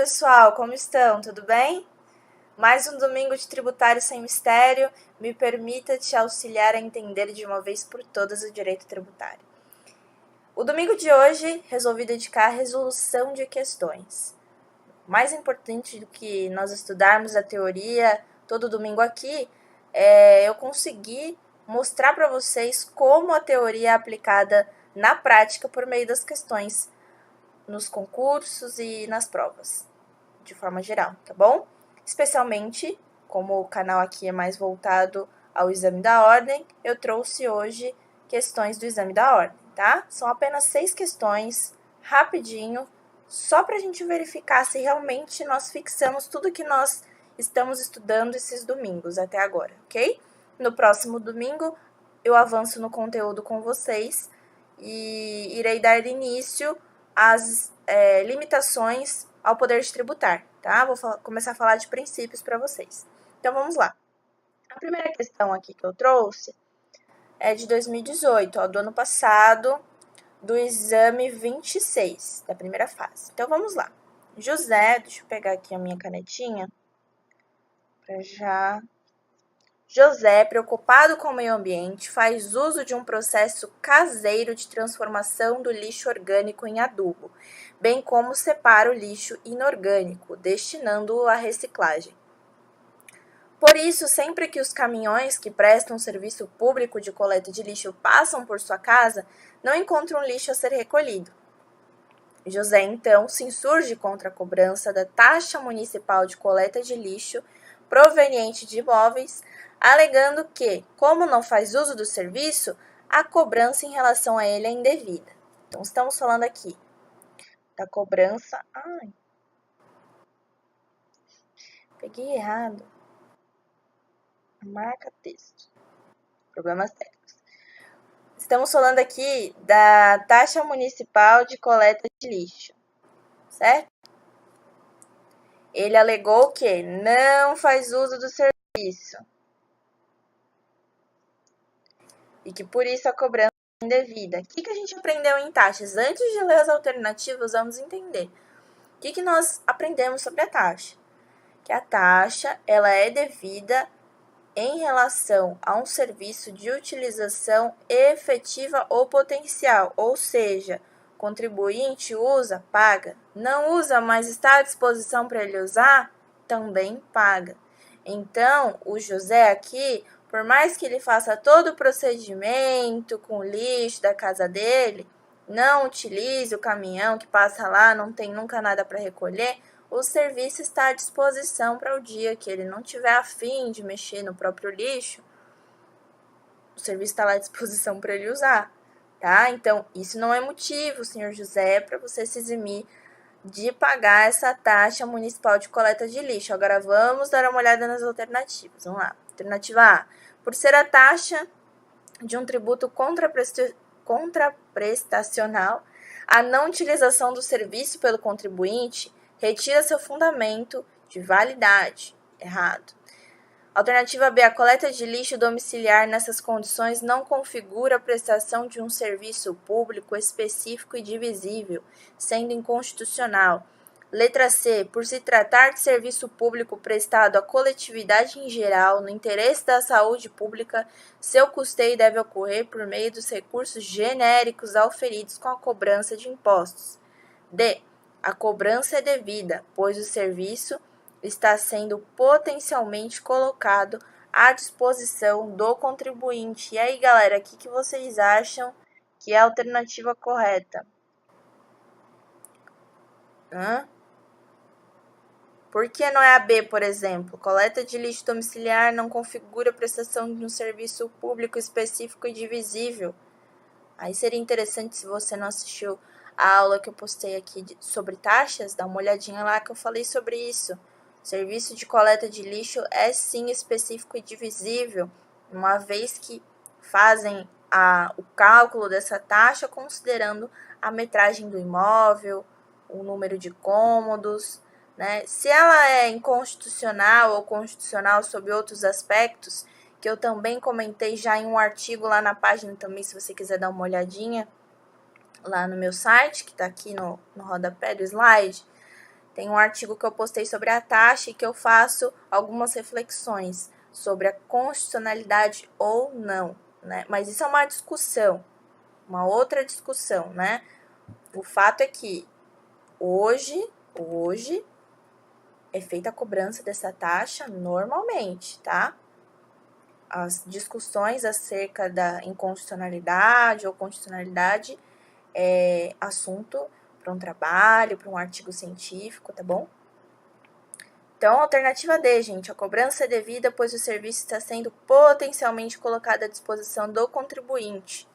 pessoal, como estão? Tudo bem? Mais um domingo de Tributário Sem Mistério. Me permita te auxiliar a entender de uma vez por todas o direito tributário. O domingo de hoje resolvi dedicar à resolução de questões. Mais importante do que nós estudarmos a teoria todo domingo aqui, eu conseguir mostrar para vocês como a teoria é aplicada na prática por meio das questões nos concursos e nas provas, de forma geral, tá bom? Especialmente, como o canal aqui é mais voltado ao exame da ordem, eu trouxe hoje questões do exame da ordem, tá? São apenas 6 questões, rapidinho, só para a gente verificar se realmente nós fixamos tudo que nós estamos estudando esses domingos até agora, ok? No próximo domingo, eu avanço no conteúdo com vocês e irei dar início às limitações ao poder de tributar, tá? Vou começar a falar de princípios para vocês. Então, vamos lá. A primeira questão aqui que eu trouxe é de 2018, do ano passado, do exame 26, da primeira fase. Então, vamos lá. José, deixa eu pegar aqui a minha canetinha, para já... José, preocupado com o meio ambiente, faz uso de um processo caseiro de transformação do lixo orgânico em adubo, bem como separa o lixo inorgânico, destinando-o à reciclagem. Por isso, sempre que os caminhões que prestam serviço público de coleta de lixo passam por sua casa, não encontram lixo a ser recolhido. José, então, se insurge contra a cobrança da taxa municipal de coleta de lixo proveniente de imóveis, alegando que, como não faz uso do serviço, a cobrança em relação a ele é indevida. Então, estamos falando aqui da cobrança... peguei errado. Marca texto. Problemas técnicos. Estamos falando aqui da taxa municipal de coleta de lixo, certo? Ele alegou que não faz uso do serviço e que por isso a cobrança é indevida. O que a gente aprendeu em taxas? Antes de ler as alternativas, vamos entender. O que nós aprendemos sobre a taxa? Que a taxa ela é devida em relação a um serviço de utilização efetiva ou potencial, ou seja, contribuinte usa, paga. Não usa, mas está à disposição para ele usar, também paga. Então, o José aqui, por mais que ele faça todo o procedimento com o lixo da casa dele, não utilize o caminhão que passa lá, não tem nunca nada para recolher, o serviço está à disposição para o dia que ele não tiver a fim de mexer no próprio lixo, o serviço está lá à disposição para ele usar, tá? Então, isso não é motivo, senhor José, para você se eximir de pagar essa taxa municipal de coleta de lixo. Agora, vamos dar uma olhada nas alternativas. Vamos lá. Alternativa A. Por ser a taxa de um tributo contraprestacional, a não utilização do serviço pelo contribuinte retira seu fundamento de validade. Errado. Alternativa B. A coleta de lixo domiciliar nessas condições não configura a prestação de um serviço público específico e divisível, sendo inconstitucional. Letra C. Por se tratar de serviço público prestado à coletividade em geral, no interesse da saúde pública, seu custeio deve ocorrer por meio dos recursos genéricos auferidos com a cobrança de impostos. D. A cobrança é devida, pois o serviço está sendo potencialmente colocado à disposição do contribuinte. E aí, galera, o que vocês acham que é a alternativa correta? Por que não é a B, por exemplo? Coleta de lixo domiciliar não configura prestação de um serviço público específico e divisível. Aí seria interessante, se você não assistiu a aula que eu postei aqui sobre taxas, dá uma olhadinha lá que eu falei sobre isso. Serviço de coleta de lixo é sim específico e divisível, uma vez que fazem o cálculo dessa taxa considerando a metragem do imóvel, o número de cômodos, né? Se ela é inconstitucional ou constitucional sob outros aspectos, que eu também comentei já em um artigo lá na página também, se você quiser dar uma olhadinha, lá no meu site, que está aqui no rodapé do slide, tem um artigo que eu postei sobre a taxa e que eu faço algumas reflexões sobre a constitucionalidade ou não, né? Mas isso é uma discussão, uma outra discussão, né? O fato é que hoje é feita a cobrança dessa taxa normalmente, tá? As discussões acerca da inconstitucionalidade ou constitucionalidade é assunto para um trabalho, para um artigo científico, tá bom? Então, alternativa D, gente, a cobrança é devida, pois o serviço está sendo potencialmente colocado à disposição do contribuinte,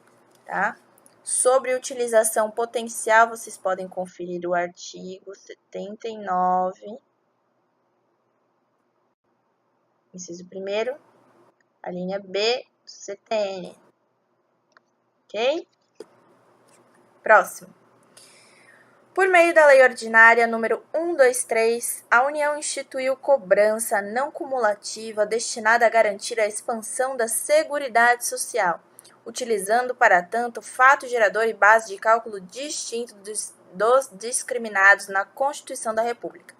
tá? Sobre utilização potencial, vocês podem conferir o artigo 79, inciso 1º, a linha B do CTN, ok? Próximo. Por meio da Lei Ordinária número 123, a União instituiu cobrança não cumulativa destinada a garantir a expansão da Seguridade Social, utilizando, para tanto, fato gerador e base de cálculo distinto dos discriminados na Constituição da República.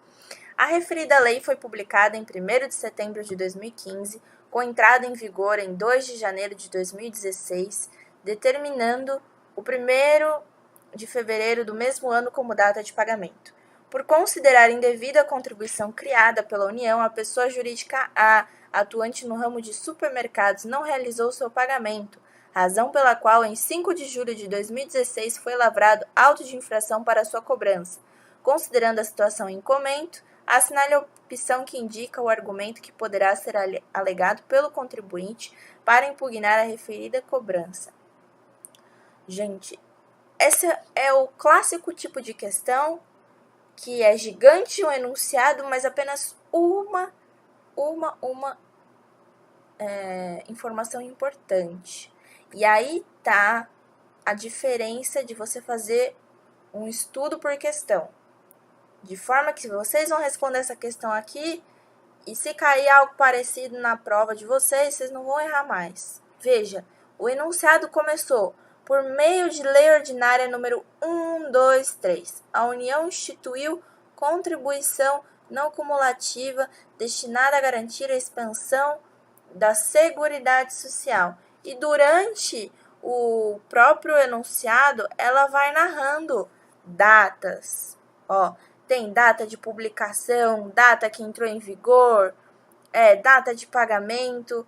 A referida lei foi publicada em 1º de setembro de 2015, com entrada em vigor em 2 de janeiro de 2016, determinando o 1º de fevereiro do mesmo ano como data de pagamento. Por considerar indevida a contribuição criada pela União, a pessoa jurídica A, atuante no ramo de supermercados, não realizou seu pagamento, razão pela qual, em 5 de julho de 2016, foi lavrado auto de infração para sua cobrança. Considerando a situação em comento, assinale a opção que indica o argumento que poderá ser alegado pelo contribuinte para impugnar a referida cobrança. Gente, esse é o clássico tipo de questão que é gigante o enunciado, mas apenas uma informação importante. E aí tá a diferença de você fazer um estudo por questão. De forma que vocês vão responder essa questão aqui e se cair algo parecido na prova de vocês não vão errar mais. Veja, o enunciado começou: por meio de Lei Ordinária número 123, a União instituiu contribuição não cumulativa destinada a garantir a expansão da Seguridade Social. E durante o próprio enunciado, ela vai narrando datas. Ó, tem data de publicação, data que entrou em vigor, data de pagamento.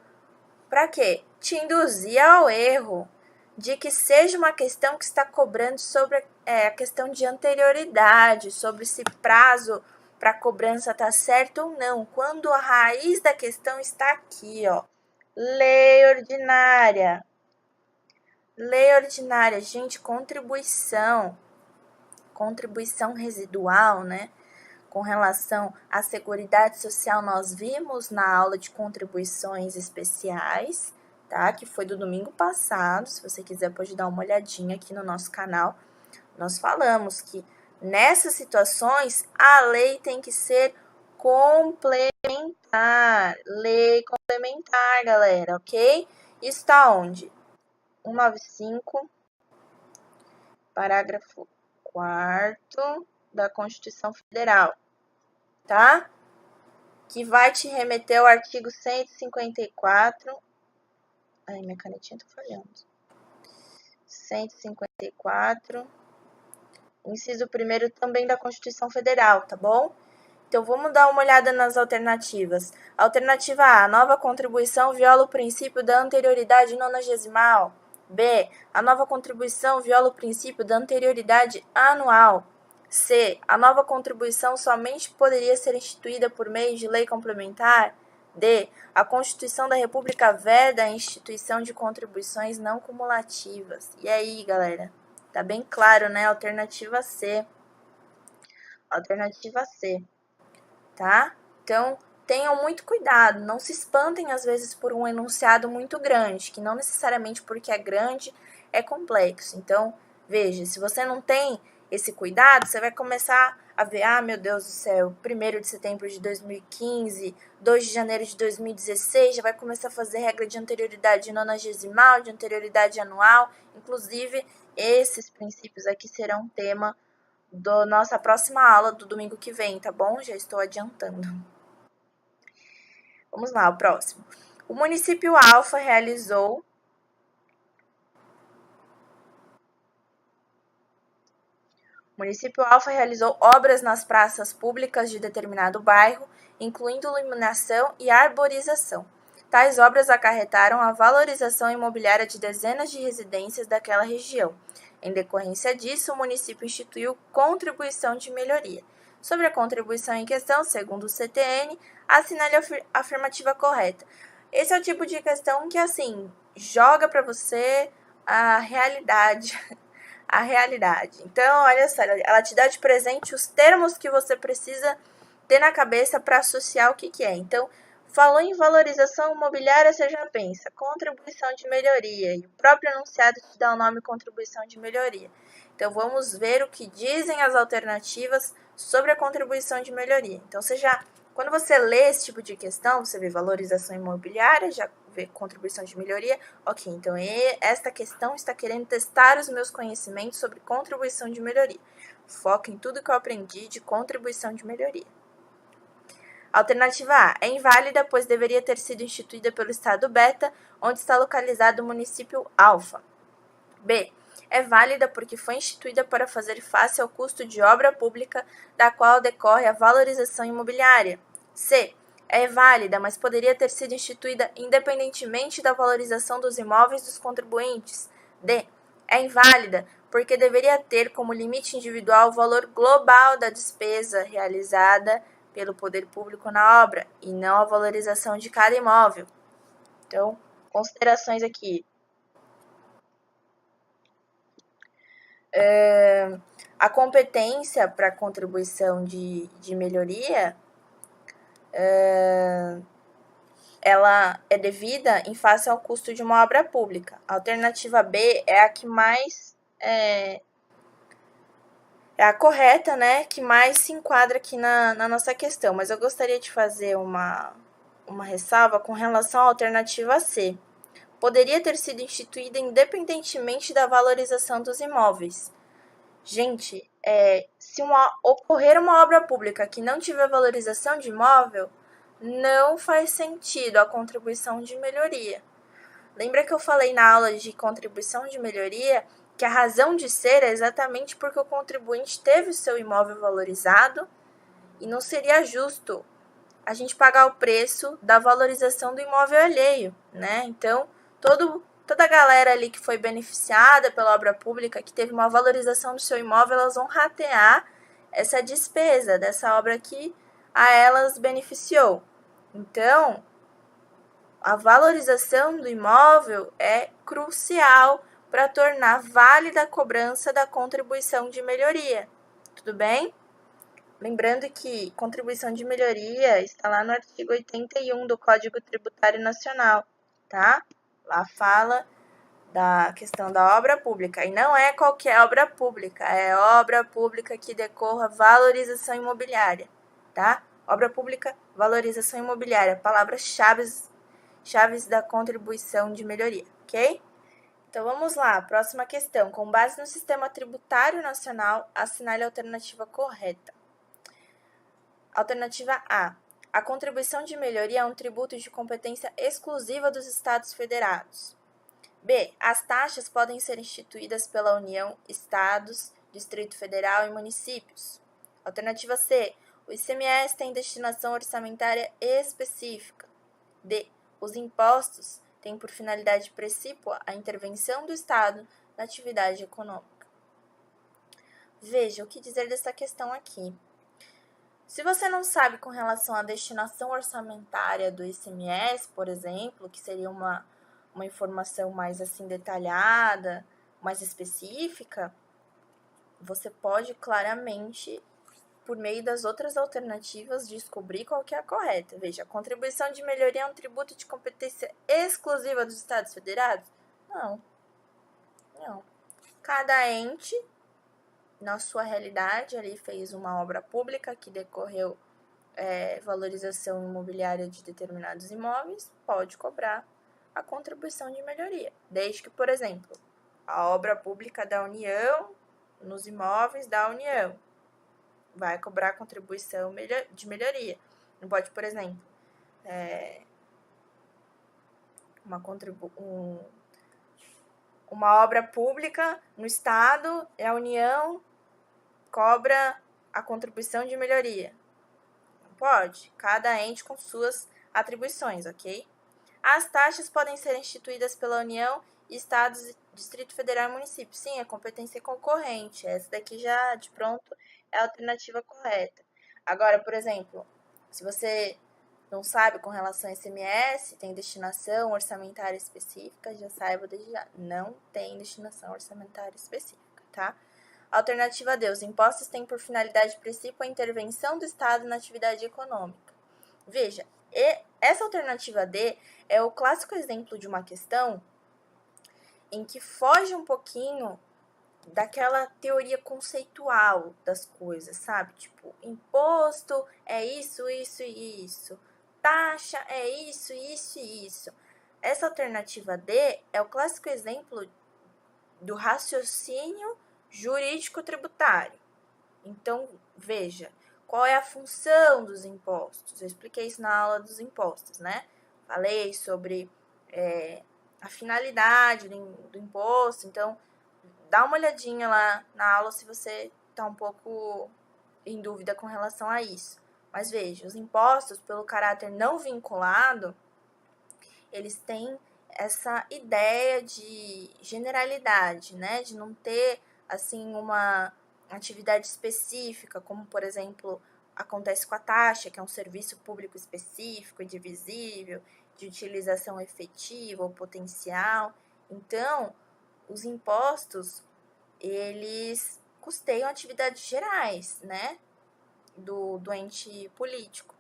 Para quê? Te induzir ao erro de que seja uma questão que está cobrando sobre a questão de anterioridade, sobre se prazo para cobrança está certo ou não, quando a raiz da questão está aqui, ó. Lei ordinária. Lei ordinária, gente, contribuição residual, né? Com relação à Seguridade Social, nós vimos na aula de contribuições especiais, tá? Que foi do domingo passado. Se você quiser, pode dar uma olhadinha aqui no nosso canal. Nós falamos que nessas situações a lei tem que ser complementar. Lei complementar, galera, ok? Isso tá onde? 195, parágrafo 4º da Constituição Federal, tá? Que vai te remeter ao artigo 154. Ai, minha canetinha tá falhando. 154, inciso 1º também da Constituição Federal, tá bom? Então, vamos dar uma olhada nas alternativas. Alternativa A, nova contribuição viola o princípio da anterioridade nonagesimal. B, a nova contribuição viola o princípio da anterioridade anual. C, a nova contribuição somente poderia ser instituída por meio de lei complementar. D, a Constituição da República veda a instituição de contribuições não cumulativas. E aí, galera? Tá bem claro, né? Alternativa C. Alternativa C. Tá? Então, tenham muito cuidado, não se espantem às vezes por um enunciado muito grande, que não necessariamente porque é grande é complexo. Então, veja, se você não tem esse cuidado, você vai começar a ver, meu Deus do céu, 1º de setembro de 2015, 2 de janeiro de 2016, já vai começar a fazer regra de anterioridade nonagesimal, de anterioridade anual. Inclusive, esses princípios aqui serão tema da nossa próxima aula do domingo que vem, tá bom? Já estou adiantando. Vamos lá, o próximo. O município Alfa realizou obras nas praças públicas de determinado bairro, incluindo iluminação e arborização. Tais obras acarretaram a valorização imobiliária de dezenas de residências daquela região. Em decorrência disso, o município instituiu contribuição de melhoria. Sobre a contribuição em questão, segundo o CTN, assinale a afirmativa correta. Esse é o tipo de questão que, assim, joga para você a realidade. A realidade. Então, olha só, ela te dá de presente os termos que você precisa ter na cabeça para associar o que é. Então, falou em valorização imobiliária, você já pensa contribuição de melhoria. E o próprio enunciado te dá o nome contribuição de melhoria. Então, vamos ver o que dizem as alternativas sobre a contribuição de melhoria. Então, quando você lê esse tipo de questão, você vê valorização imobiliária, já vê contribuição de melhoria. Ok, então esta questão está querendo testar os meus conhecimentos sobre contribuição de melhoria. Foca em tudo que eu aprendi de contribuição de melhoria. Alternativa A. É inválida, pois deveria ter sido instituída pelo estado beta, onde está localizado o município alfa. B. É válida porque foi instituída para fazer face ao custo de obra pública da qual decorre a valorização imobiliária. C. É válida, mas poderia ter sido instituída independentemente da valorização dos imóveis dos contribuintes. D. É inválida porque deveria ter como limite individual o valor global da despesa realizada pelo poder público na obra e não a valorização de cada imóvel. Então, considerações aqui. A competência para contribuição de melhoria ela é devida em face ao custo de uma obra pública. A alternativa B é a que mais é a correta, né? Que mais se enquadra aqui na nossa questão. Mas eu gostaria de fazer uma ressalva com relação à alternativa C. Poderia ter sido instituída independentemente da valorização dos imóveis. Gente, se ocorrer uma obra pública que não tiver valorização de imóvel, não faz sentido a contribuição de melhoria. Lembra que eu falei na aula de contribuição de melhoria que a razão de ser é exatamente porque o contribuinte teve o seu imóvel valorizado e não seria justo a gente pagar o preço da valorização do imóvel alheio, né? Então, toda a galera ali que foi beneficiada pela obra pública, que teve uma valorização do seu imóvel, elas vão ratear essa despesa dessa obra que a elas beneficiou. Então, a valorização do imóvel é crucial para tornar válida a cobrança da contribuição de melhoria. Tudo bem? Lembrando que contribuição de melhoria está lá no artigo 81 do Código Tributário Nacional, tá? Lá fala da questão da obra pública. E não é qualquer obra pública, é obra pública que decorra valorização imobiliária, tá? Obra pública, valorização imobiliária, palavras-chave da contribuição de melhoria, ok? Então vamos lá, próxima questão. Com base no Sistema Tributário Nacional, assinale a alternativa correta. Alternativa A. A contribuição de melhoria é um tributo de competência exclusiva dos Estados Federados. B. As taxas podem ser instituídas pela União, Estados, Distrito Federal e municípios. Alternativa C. O ICMS tem destinação orçamentária específica. D. Os impostos têm por finalidade precípua a intervenção do Estado na atividade econômica. Veja o que dizer dessa questão aqui. Se você não sabe com relação à destinação orçamentária do ICMS, por exemplo, que seria uma informação mais assim detalhada, mais específica, você pode claramente, por meio das outras alternativas, descobrir qual que é a correta. Veja, a contribuição de melhoria é um tributo de competência exclusiva dos Estados Federados? Não. Cada ente, na sua realidade, ali fez uma obra pública que decorreu valorização imobiliária de determinados imóveis, pode cobrar a contribuição de melhoria. Desde que, por exemplo, a obra pública da União nos imóveis da União. Vai cobrar contribuição de melhoria. Não pode, por exemplo, uma obra pública no Estado e a União cobra a contribuição de melhoria. Não pode. Cada ente com suas atribuições, ok? As taxas podem ser instituídas pela União, Estados, Distrito Federal e município. Sim, é competência concorrente. Essa daqui já, de pronto, é a alternativa correta. Agora, por exemplo, se você não sabe com relação ao ICMS, tem destinação orçamentária específica, já saiba desde já. Não tem destinação orçamentária específica, tá? Alternativa D. Os impostos têm por finalidade principal a intervenção do Estado na atividade econômica. Veja, essa alternativa D é o clássico exemplo de uma questão em que foge um pouquinho daquela teoria conceitual das coisas, sabe? Tipo, imposto é isso, isso e isso. Taxa é isso, isso e isso. Essa alternativa D é o clássico exemplo do raciocínio jurídico tributário. Então, veja, qual é a função dos impostos? Eu expliquei isso na aula dos impostos, né? Falei sobre a finalidade do imposto. Então, dá uma olhadinha lá na aula se você está um pouco em dúvida com relação a isso. Mas veja, os impostos, pelo caráter não vinculado, eles têm essa ideia de generalidade, né? De não ter, assim, uma atividade específica, como, por exemplo, acontece com a taxa, que é um serviço público específico e divisível, de utilização efetiva ou potencial. Então, os impostos, eles custeiam atividades gerais, né? Do ente político.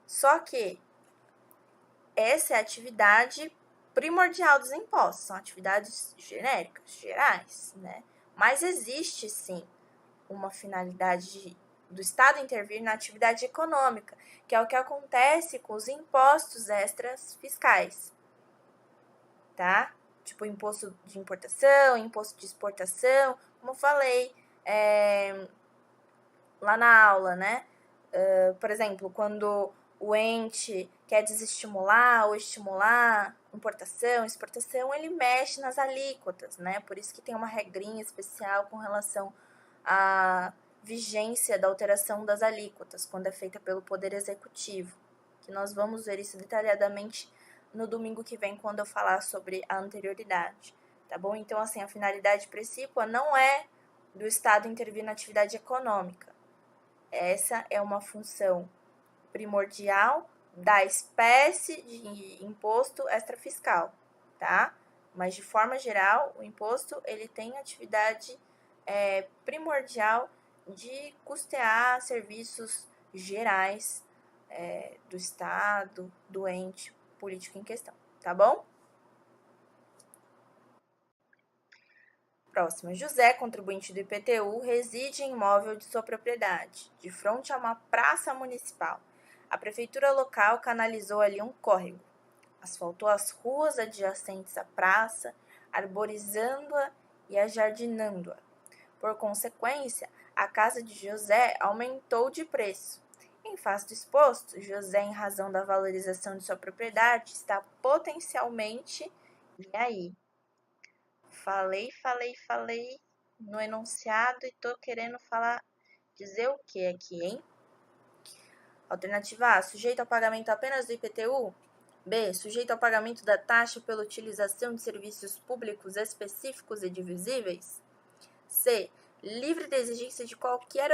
Só que essa é a atividade primordial dos impostos, são atividades genéricas, gerais, né? Mas existe, sim, uma finalidade do Estado intervir na atividade econômica, que é o que acontece com os impostos extras fiscais, tá? Tipo, imposto de importação, imposto de exportação, como eu falei lá na aula, né? Por exemplo, quando o ente quer desestimular ou estimular importação, exportação, ele mexe nas alíquotas, né? Por isso que tem uma regrinha especial com relação à vigência da alteração das alíquotas, quando é feita pelo Poder Executivo, que nós vamos ver isso detalhadamente no domingo que vem, quando eu falar sobre a anterioridade, tá bom? Então, assim, a finalidade principal não é do Estado intervir na atividade econômica. Essa é uma função primordial da espécie de imposto extrafiscal, tá? Mas, de forma geral, o imposto ele tem atividade primordial de custear serviços gerais do Estado, do ente político em questão, tá bom? Próximo. José, contribuinte do IPTU, reside em imóvel de sua propriedade, de frente a uma praça municipal. A prefeitura local canalizou ali um córrego, asfaltou as ruas adjacentes à praça, arborizando-a e ajardinando-a. Por consequência, a casa de José aumentou de preço. Em face do exposto, José, em razão da valorização de sua propriedade, está potencialmente. E aí? Falei no enunciado e tô querendo falar, dizer o que aqui, hein? Alternativa A, sujeito ao pagamento apenas do IPTU? B, sujeito ao pagamento da taxa pela utilização de serviços públicos específicos e divisíveis? C, livre da exigência de qualquer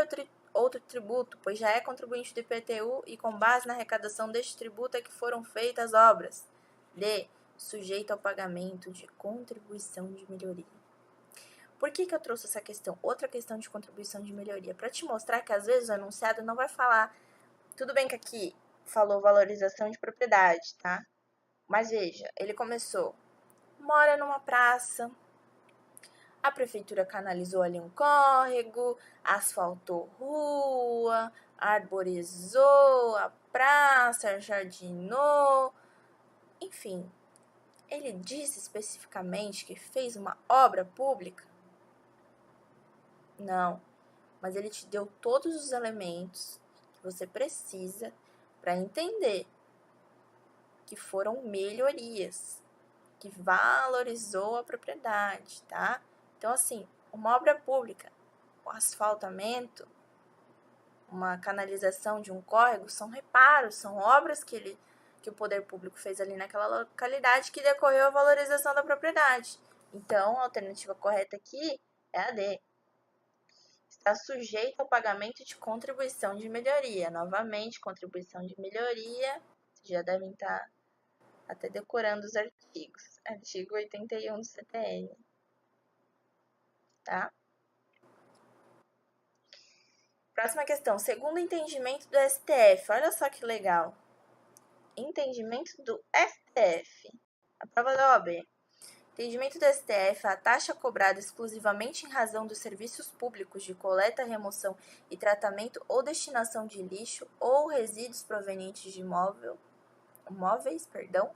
outro tributo, pois já é contribuinte do IPTU e com base na arrecadação deste tributo é que foram feitas as obras. D, sujeito ao pagamento de contribuição de melhoria. Por que eu trouxe essa questão? Outra questão de contribuição de melhoria, para te mostrar que às vezes o enunciado não vai falar, tudo bem que aqui falou valorização de propriedade, tá? Mas veja, ele começou, mora numa praça, a prefeitura canalizou ali um córrego, asfaltou rua, arborizou a praça, jardinou, enfim. Ele disse especificamente que fez uma obra pública? Não. Mas ele te deu todos os elementos que você precisa para entender que foram melhorias, que valorizou a propriedade, tá? Então, assim, uma obra pública, o asfaltamento, uma canalização de um córrego, são reparos, são obras que o poder público fez ali naquela localidade que decorreu a valorização da propriedade. Então, a alternativa correta aqui é a D. Está sujeito ao pagamento de contribuição de melhoria. Novamente, contribuição de melhoria. Vocês já devem estar até decorando os artigos. Artigo 81 do CTN. Tá? Próxima questão. Segundo o entendimento do STF. Olha só que legal. Entendimento do STF. A prova da OAB. Entendimento do STF, a taxa cobrada exclusivamente em razão dos serviços públicos de coleta, remoção e tratamento ou destinação de lixo ou resíduos provenientes de móveis,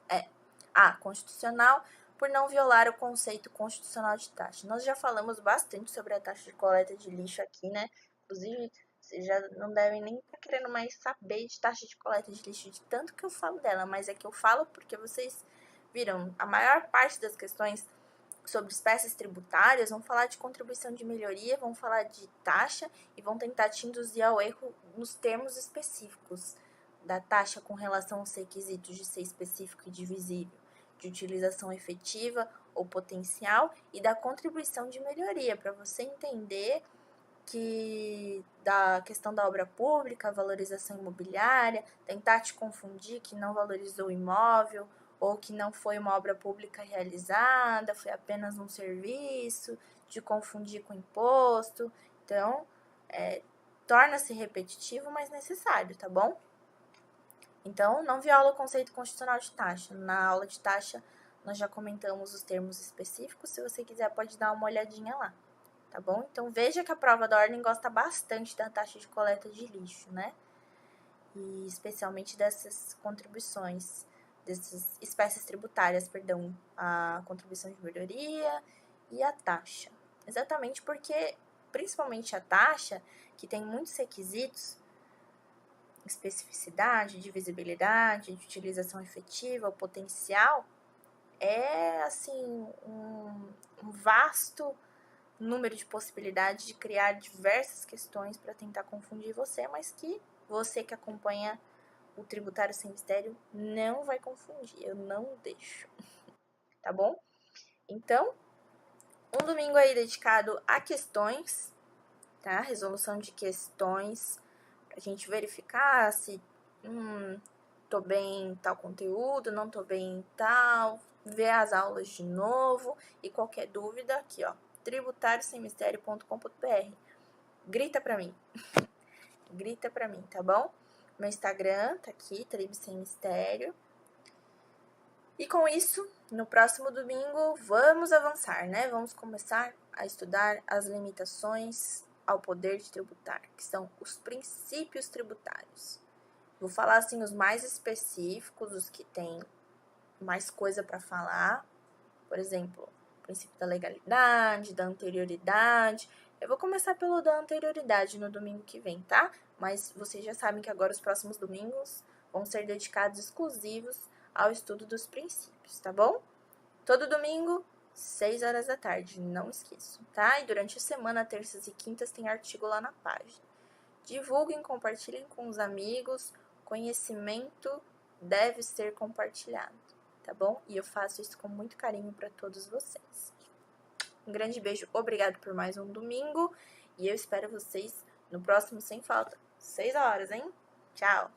é A. Constitucional, por não violar o conceito constitucional de taxa. Nós já falamos bastante sobre a taxa de coleta de lixo aqui, né? Inclusive, vocês já não devem nem estar querendo mais saber de taxa de coleta de lixo, de tanto que eu falo dela, mas é que eu falo porque vocês viram, a maior parte das questões sobre espécies tributárias vão falar de contribuição de melhoria, vão falar de taxa e vão tentar te induzir ao erro nos termos específicos da taxa com relação aos requisitos de ser específico e divisível, de utilização efetiva ou potencial e da contribuição de melhoria, para você entender que da questão da obra pública, valorização imobiliária, tentar te confundir que não valorizou o imóvel ou que não foi uma obra pública realizada, foi apenas um serviço, de confundir com imposto. Então, torna-se repetitivo, mas necessário, tá bom? Então, não viola o conceito constitucional de taxa. Na aula de taxa, nós já comentamos os termos específicos. Se você quiser, pode dar uma olhadinha lá, tá bom? Então, veja que a prova da ordem gosta bastante da taxa de coleta de lixo, né? E especialmente dessas contribuições, dessas espécies tributárias, perdão, a contribuição de melhoria e a taxa. Exatamente porque, principalmente a taxa, que tem muitos requisitos, especificidade, divisibilidade, de utilização efetiva, o potencial, é assim um vasto número de possibilidades de criar diversas questões para tentar confundir você, mas que você que acompanha o Tributário Sem Mistério não vai confundir, eu não deixo, tá bom? Então, um domingo aí dedicado a questões, tá? Resolução de questões, pra gente verificar se tô bem em tal conteúdo, não tô bem em tal, ver as aulas de novo e qualquer dúvida aqui, ó, tributariossemmistério.com.br. Grita pra mim. Grita pra mim, tá bom? Meu Instagram tá aqui, Tribo Sem Mistério. E com isso, no próximo domingo, vamos avançar, né? Vamos começar a estudar as limitações ao poder de tributar, que são os princípios tributários. Vou falar, assim, os mais específicos, os que tem mais coisa para falar. Por exemplo, o princípio da legalidade, da anterioridade. Eu vou começar pelo da anterioridade no domingo que vem, tá? Mas vocês já sabem que agora os próximos domingos vão ser dedicados exclusivos ao estudo dos princípios, tá bom? Todo domingo, 6 horas da tarde, não esqueçam, tá? E durante a semana, terças e quintas, tem artigo lá na página. Divulguem, compartilhem com os amigos. Conhecimento deve ser compartilhado, tá bom? E eu faço isso com muito carinho para todos vocês. Um grande beijo, obrigado por mais um domingo. E eu espero vocês no próximo Sem Falta. 6 horas, hein? Tchau!